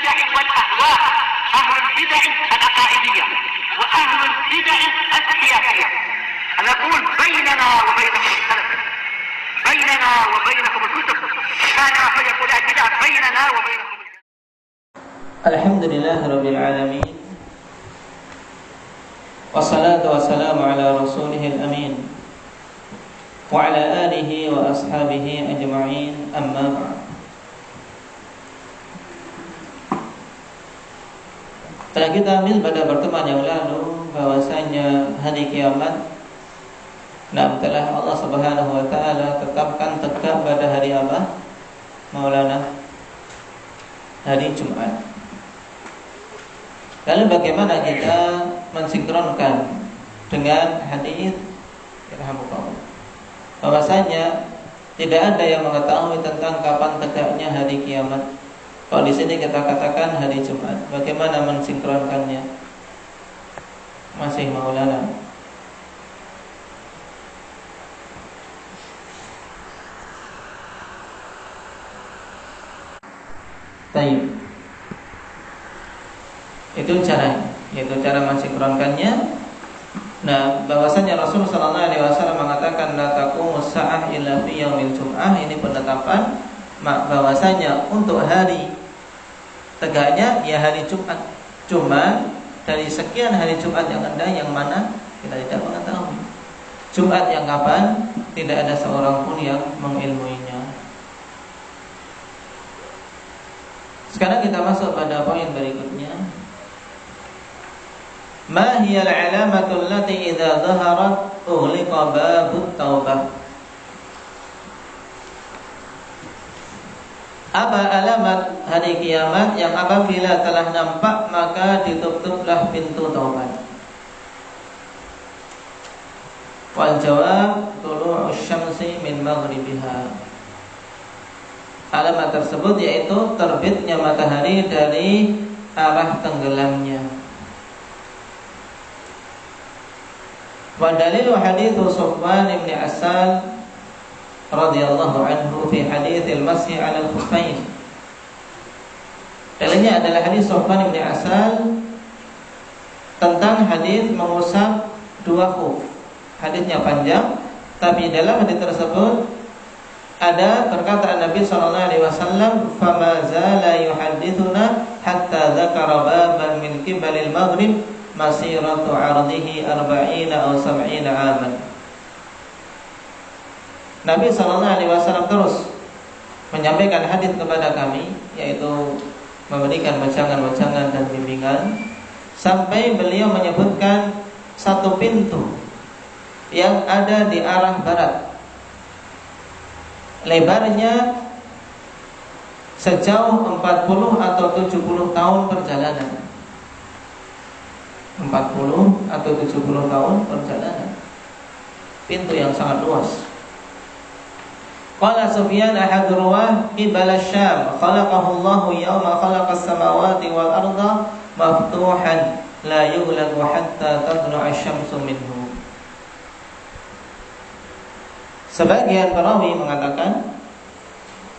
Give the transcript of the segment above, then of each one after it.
البدع والأهواء، أهل البدع العقائدية وأهل البدع السياسية. نقول بيننا وبينكم السلف، بيننا وبينكم الكتب، كان فيقول البدع بيننا وبينكم. الحمد لله رب العالمين، والصلاة والسلام على رسوله الأمين وعلى آله وأصحابه أجمعين، أما بعد. Telah kita ambil pada pertemuan yang lalu bahwasanya hari kiamat telah Allah Subhanahu wa taala tetapkan tegak pada hari apa? Maulana, hari Jumat. Lalu bagaimana kita mensinkronkan dengan hadis bahwasanya tidak ada yang mengetahui tentang kapan tegaknya hari kiamat. Kalau di sini kita katakan hari Jumat, bagaimana mensinkronkannya? Masih Maulana. Baik. Itu caranya, yaitu cara mensinkronkannya. Nah, bahwasanya Rasul sallallahu alaihi wasallam mengatakan la taqumus sa'ah illa fi yaumil jum'ah, ini penetapan bahwasanya untuk hari tegaknya ya hari Jumat. Cuma dari sekian hari Jumat yang ada, yang mana kita tidak mengetahui. Jumat yang kapan tidak ada seorang pun yang mengilmuinya. Sekarang kita masuk pada poin berikutnya. Ma hiya al-'alamatu allati idza dhaharat ughliqa babut taubah? Apa alamat hari kiamat yang apabila telah nampak maka ditutuplah pintu taubat? Wal jawab tulu'us syamsi min maghribiha. Alamat tersebut yaitu terbitnya matahari dari arah tenggelamnya. Wa dalilu haditsu Sufwan bin Asal radhiyallahu anhu fi haditsil masih 'ala al-khuffain. Dalilnya adalah hadis Sufwan bin Asal tentang hadis mengusap dua khuf. Hadisnya panjang, tapi dalam hadis tersebut ada perkataan Nabi sallallahu alaihi wasallam, "Fama zala yuhaddithuna hatta dzakara baban min qibalil maghrib masiratu 'ardihi 40 aw 70 aman." Nabi sallallahu alaihi wasallam terus menyampaikan hadis kepada kami, yaitu memberikan wejangan-wejangan dan bimbingan, sampai beliau menyebutkan satu pintu yang ada di arah barat. Lebarnya sejauh 40 atau 70 tahun perjalanan. 40 atau 70 tahun perjalanan. Pintu yang sangat luas. Qala Sufyan ahad ruwah qibala Syam khalaqahu Allah yawma khalaqa as-samawati wal arda maftuhan la yughlaqu hatta tadlu'a asy-syamsu minhu. Sebagian perawi mengatakan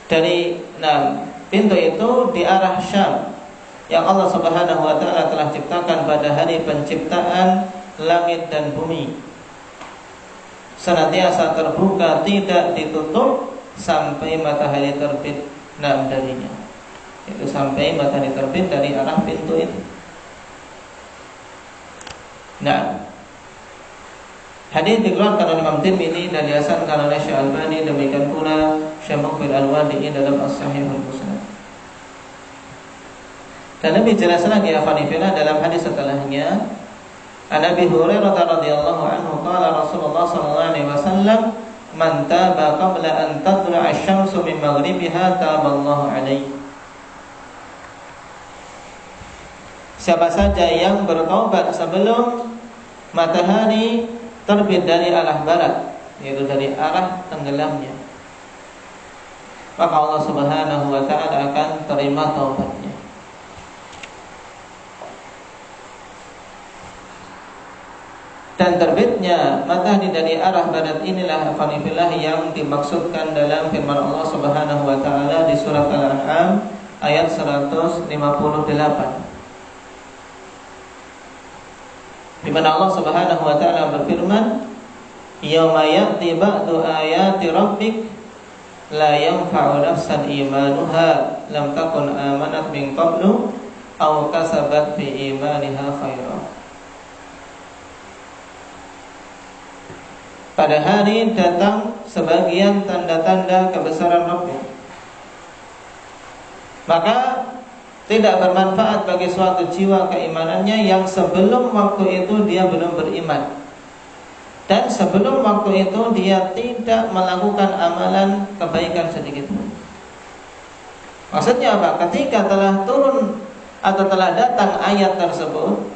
dari pintu itu di arah Syam yang Allah Subhanahu wa taala telah ciptakan pada hari penciptaan langit dan bumi, senantiasa terbuka, tidak ditutup sampai matahari terbit darinya. Itu sampai matahari terbit dari arah pintu itu. Nah, hadis dikeluarkan oleh Imam Tirmidzi dan dihasankan oleh Syekh Albani, demikian pula Syekh Muqbil Al-Wadi'i dalam As-Sahihul Musnad. Dan lebih jelas lagi afanifillah dalam hadis setelahnya, An Abi Hurairah radhiyallahu anhu qala Rasulullah sallallahu alaihi wasallam, man taba qabla an tatlu'a asy-syamsu min maghribiha taballahu alaihi. Siapa saja yang bertaubat sebelum matahari terbit dari arah barat, yaitu dari arah tenggelamnya, maka Allah Subhanahu wa taala akan terima taubatnya. Dan terbitnya matahari dari arah barat inilah afanifillah yang dimaksudkan dalam firman Allah Subhanahu wa taala di surat Al-An'am, ayat 158. Di mana Allah Subhanahu wa taala berfirman, "Yauma ya'ti ba'du ayati rabbik la yanfa'u nafsan imanuha lam takun amanat min qablu aw kasabat fi imaniha khairan." Pada hari datang sebagian tanda-tanda kebesaran Rabb, maka tidak bermanfaat bagi suatu jiwa keimanannya yang sebelum waktu itu dia belum beriman, dan sebelum waktu itu dia tidak melakukan amalan kebaikan sedikit pun. Maksudnya apa? Ketika telah turun atau telah datang ayat tersebut,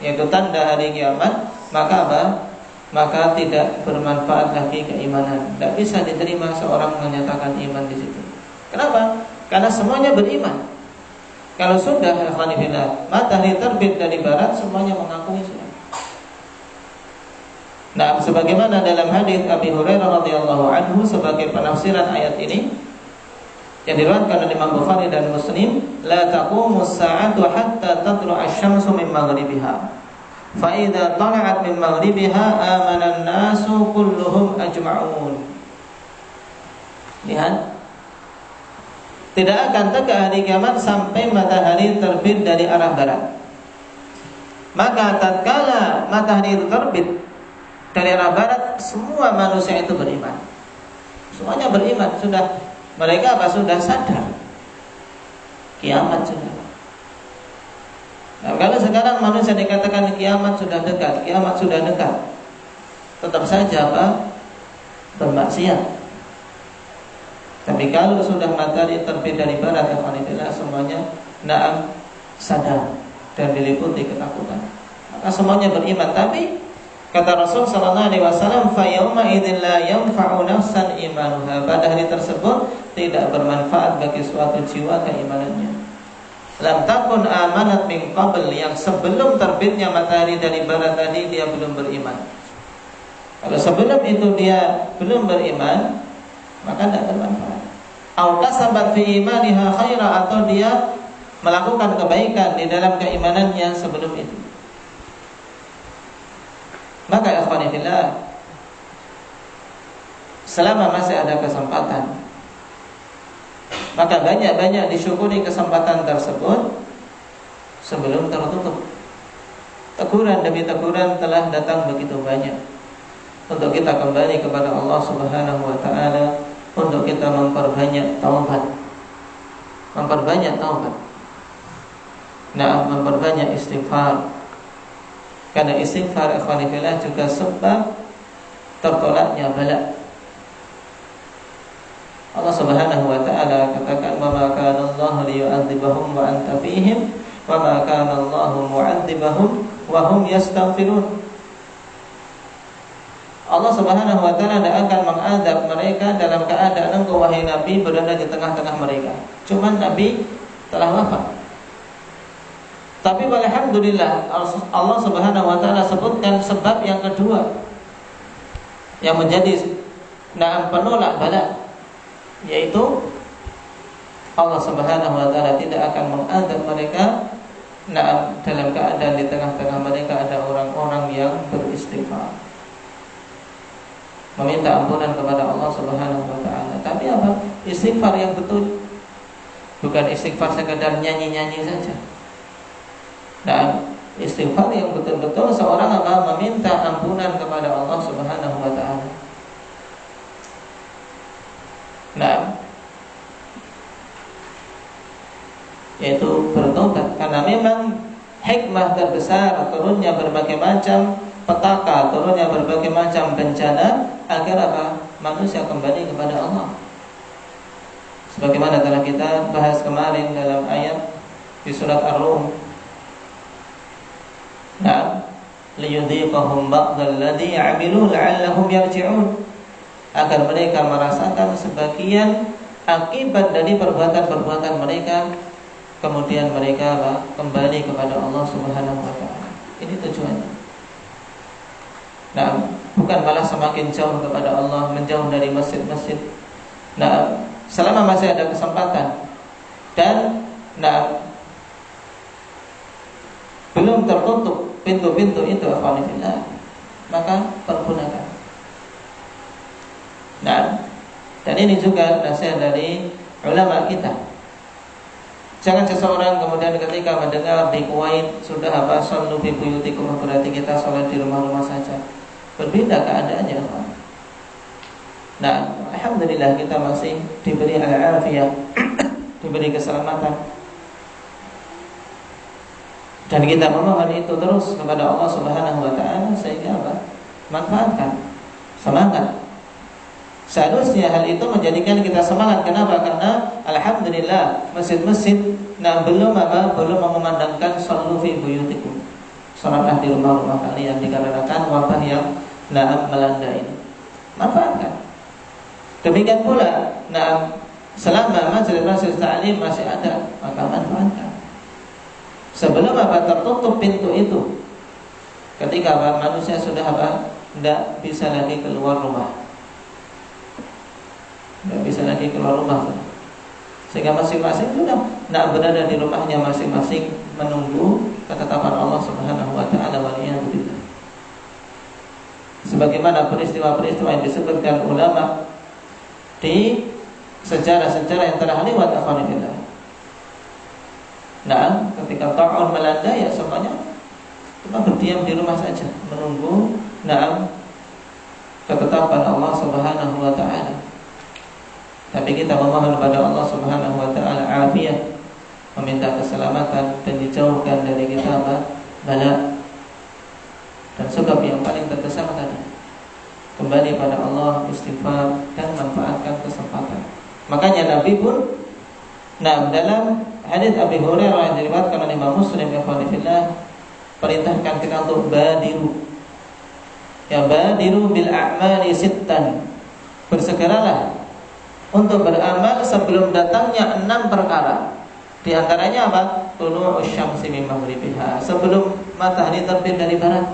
yaitu tanda hari kiamat, maka apa? Maka tidak bermanfaat lagi keimanan. Tidak bisa diterima seorang menyatakan iman di situ. Kenapa? Karena semuanya beriman. Kalau sudah matahari terbit dari barat, semuanya mengakui sudah. Nah, sebagaimana dalam hadis Abi Hurairah radhiyallahu anhu sebagai penafsiran ayat ini yang diriwayatkan oleh Imam Bukhari dan Muslim, la taqumus sa'atu hatta tatlu'a asy-syamsu min maghribiha. Fa idza tala'at min maghribiha amana an-nasu kulluhum ajma'un. Lihat, tidak akan tegak hari kiamat sampai matahari terbit dari arah barat. Maka tatkala matahari itu terbit dari arah barat, semua manusia itu beriman. Semuanya beriman, sudah mereka sudah sadar kiamat sudah. Nah, kalau sekarang manusia dikatakan kiamat sudah dekat, tetap saja bermaksiat. Tapi kalau sudah matahari terbit dari barat, alhamdulillah semuanya sadar dan diliputi ketakutan. Maka semuanya beriman. Tapi kata Rasul sallallahu alaihi wasallam, fa yauma idzin la yanfa'u nafsan imanuha. Pada hari tersebut tidak bermanfaat bagi suatu jiwa keimanannya. Lam takun amanat min qabl, yang sebelum terbitnya matahari dari barat tadi dia belum beriman. Kalau sebelum itu dia belum beriman, maka tidak bermanfaat. Au kasabat fi imaniha khaira, atau dia melakukan kebaikan di dalam keimanannya sebelum itu. Maka ikhwani fillah, selama masih ada kesempatan, maka banyak-banyak disyukuri kesempatan tersebut sebelum tertutup. Teguran demi teguran telah datang begitu banyak untuk kita kembali kepada Allah Subhanahu wa taala, untuk kita memperbanyak taubat. Memperbanyak istighfar. Karena istighfar ikhwani fillah juga sebab tertolaknya bala. Allah Subhanahu wa taala katakan, "Wa ma kana Allah liyu'adzibahum wa anta fihim, wa ma kana Allah mu'adzibahum wa hum yastaghfirun." Allah Subhanahu wa taala tidak akan mengadab mereka dalam keadaan engkau wahai Nabi berada di tengah-tengah mereka. Cuman Nabi telah wafat. Tapi alhamdulillah Allah Subhanahu wa taala sebutkan sebab yang kedua yang menjadi penolak bala, yaitu Allah Subhanahu wa taala tidak akan mengadab mereka dalam keadaan di tengah-tengah mereka ada orang-orang yang beristighfar, meminta ampunan kepada Allah Subhanahu wa taala. Tapi apa? Istighfar yang betul, bukan istighfar sekedar nyanyi-nyanyi saja. Dan istighfar yang betul-betul seorang meminta ampunan kepada Allah Subhanahu wa taala. Yaitu bertobat, karena memang hikmah terbesar turunnya berbagai macam petaka, turunnya berbagai macam bencana agar manusia kembali kepada Allah. Sebagaimana telah kita bahas kemarin dalam ayat di surat Ar-Rum, liyudhiqahum ba'dal ladzi 'amilu la'allahum yarji'un, agar mereka merasakan sebagian akibat dari perbuatan-perbuatan mereka, kemudian mereka kembali kepada Allah Subhanahu wa taala. Ini tujuannya. Bukan malah semakin jauh kepada Allah, menjauh dari masjid-masjid. Selama masih ada kesempatan dan Nah, belum tertutup pintu-pintu itu alhamdulillah, maka pergunakan. Nah, dan ini juga nasihat dari ulama kita. Jangan seseorang kemudian ketika mendengar di Kuwait sudah sallu fi buyutikum, berarti kita sholat di rumah-rumah saja. Berbeda keadaannya, Pak. Nah, alhamdulillah kita masih diberi al-afiyah, diberi keselamatan. Dan kita memohon itu terus kepada Allah Subhanahu wa taala sehingga apa? Manfaatkan. Semangat. Seharusnya hal itu menjadikan kita semangat. Kenapa? Karena alhamdulillah masjid-masjid belum mengumandangkan sallu fi buyutikum. Salatlah di rumah-rumah kalian dikarenakan wabah yang melanda ini. Manfaatkan. Demikian pula, selama masjid-masjid ta'lim masih ada, maka manfaatkan. Sebelum tertutup pintu itu, ketika manusia sudah tidak bisa lagi keluar rumah, sehingga masing-masing sudah berada di rumahnya masing-masing menunggu ketetapan Allah Subhanahu wa taala. Waliyadzubillah. Sebagaimana peristiwa-peristiwa yang disebutkan ulama di sejarah-sejarah yang telah lewat, alhamdulillah. Nah, ketika ta'un melanda, ya semuanya cuma berdiam di rumah saja menunggu ketetapan Allah Subhanahu wa taala. Tapi kita memohon kepada Allah Subhanahu wa taala afiyah, meminta keselamatan dan dijauhkan dari kita bala dan sebab yang paling terbesar tadi kembali pada Allah, istighfar dan manfaatkan kesempatan. Makanya Nabi pun dalam hadis Abi Hurairah yang diriwayatkan oleh Imam Muslim perintahkan kita untuk badiru. Ya, badiru bil a'mali sittan. Bersegeralah untuk beramal sebelum datangnya 6 perkara. Di antaranya apa? Tulu'us syamsi min maghribiha. Sebelum matahari terbit dari barat.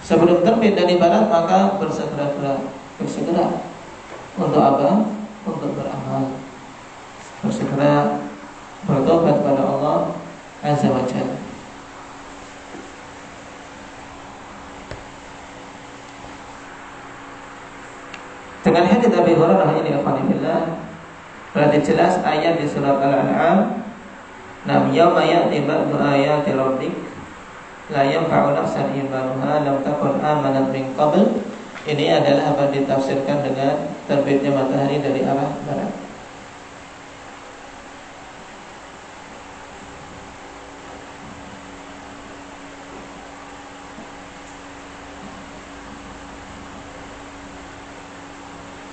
Sebelum terbit dari barat maka bersegera untuk apa? Untuk beramal. Bersegera bertobat kepada Allah Azza wa Jalla. Dengan hadits Abi Hurairah ini alhamdulillah berarti jelas ayat di surat Al-An'am, yauma ya'ti ba'du ayati rabbik la yanfa'u nafsan imanuha lam takun amanat min qabl. Ini adalah apa ditafsirkan dengan terbitnya matahari dari arah barat.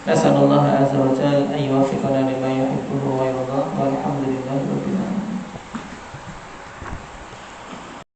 Nasallallahu azza wa jalla an yuwaffiqana lima yuhibbuhu